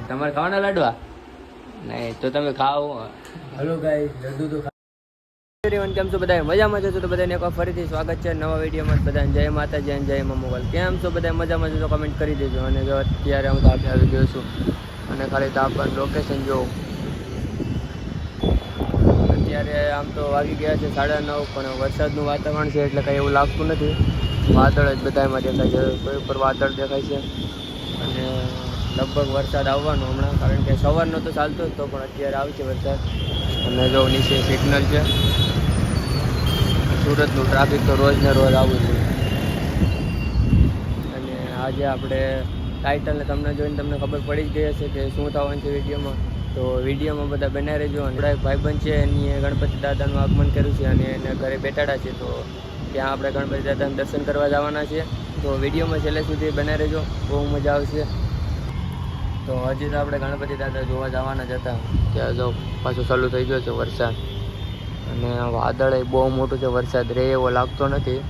તમારે ખાવાના લાડવા નહીં તો તમે ખાઓ. હલો ગાઈસ, લડ્ડુ તો કેમ છો બધા? મજામાં છો તો બધાને એક ફરીથી સ્વાગત છે નવા વિડીયોમાં. બધાને જય માતાજી અને જય મા મોગલ. કેમ છો બધા? મજામાં છો તો કમેન્ટ કરી દેજો. અને જો અત્યારે હું તાપે આવી ગયો છું અને ખાલી તાપનું લોકેશન જો. અત્યારે આમ તો વાગી ગયા છે 9:30, પણ વરસાદનું વાતાવરણ છે એટલે કંઈ એવું લાગતું નથી. વાદળ જ બધામાં દેખાય છે, કોઈ ઉપર વાદળ દેખાય છે અને લગભગ વરસાદ આવવાનો હમણાં, કારણ કે સવારનો તો ચાલતો જ તો, પણ અત્યારે આવશે વરસાદ. અને જો નીચે સિગ્નલ છે. સુરતનું ટ્રાફિક તો રોજ ને રોજ આવું છે. અને આજે આપણે ટાઇટલને તમને જોઈને તમને ખબર પડી જ ગઈ હશે કે શું થવાનું છે વિડીયોમાં. તો વિડીયોમાં બધા બનાવી રહેજો. આપણા એક ભાઈબંધ છે, એની ગણપતિ દાદાનું આગમન કર્યું છે અને એને ઘરે બેઠાડા છે, તો ત્યાં આપણે ગણપતિ દાદાના દર્શન કરવા જવાના છે. તો વિડીયોમાં છેલ્લે સુધી બનાવી રહેજો, બહુ મજા આવશે. તો હજી તો આપણે ગણપતિ દાદા જોવા જવાના જ હતા, ત્યાં જો પાછું ચાલુ થઈ ગયો છે વરસાદ. અને વાદળ બહુ મોટું છે, વરસાદ રહે એવો લાગતો નથી.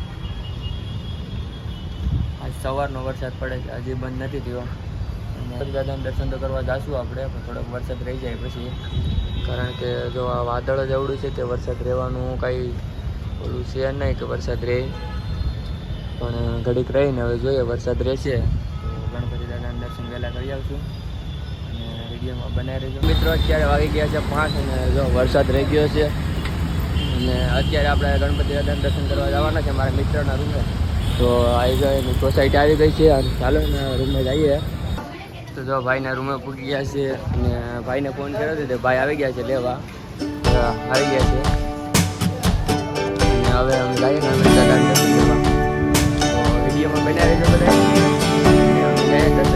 આજ સવારનો વરસાદ પડે છે, હજી બંધ નથી થયો. ગણપતિ દાદાના દર્શન તો કરવા જઈશું આપણે, પણ થોડોક વરસાદ રહી જાય પછી, કારણ કે જો આ વાદળ જ એવડું છે કે વરસાદ રહેવાનું કાંઈ ઓલું છે નહીં કે વરસાદ રહે. પણ ઘડીક રહીને હવે જોઈએ વરસાદ રહેશે તો ગણપતિ દાદાના દર્શન વહેલા કરી આવશું અને વિડીયોમાં બનાવી રહેજો. મિત્રો અત્યારે વાગી ગયા છે 5 અને જો વરસાદ રહી ગયો છે. અને અત્યારે આપણે ગણપતિ દાદાના દર્શન કરવા જવાના છે મારા મિત્રના રૂમે. તો આવી ગઈ એની સોસાયટી આવી ગઈ છે અને ચાલો ને રૂમે જઈએ. તો જો ભાઈના રૂમે પૂગી ગયા છે અને ભાઈને ફોન કર્યો હતો તો ભાઈ આવી ગયા છે લેવા, આવી ગયા છે. અને હવે અમે જઈએ ને અમે દાદાને દર્શન કરવા. તો વિડીયોમાં બનાવી રહેજો બધા. જય દર્શન.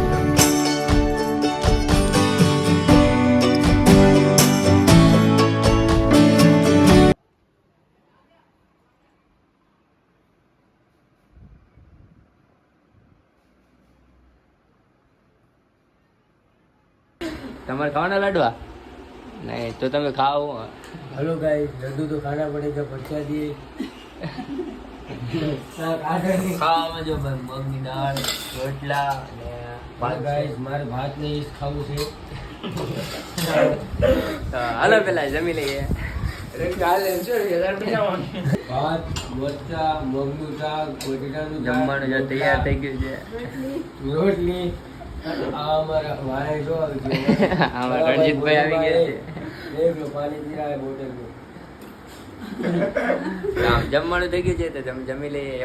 તમારે ખાવાના લાડવા નહીં તો તમે ખાઓ. हेलो गाइस, लड्डू तो खाना पड़ेगा, प्रसादी ખાવામાં જો ભાઈ મગની દાળ, રોટલા અને गाइस मारे भात नहीं खाવું છે. હાલો પેલા જમી લઈએ. ભાત, મરચા, મગનું શાક, બટેટાનું શાક, જમવાનું જો તૈયાર થઈ ગયું છે. રોટલી. આ અમારા ભાઈ જો આવી છે. આમાં રણજીતભાઈ આવી ગયા છે. देख लो, पानी पी रहा है बोतल में. જમવાનું થઈ ગયું છે તો જમી લઈએ.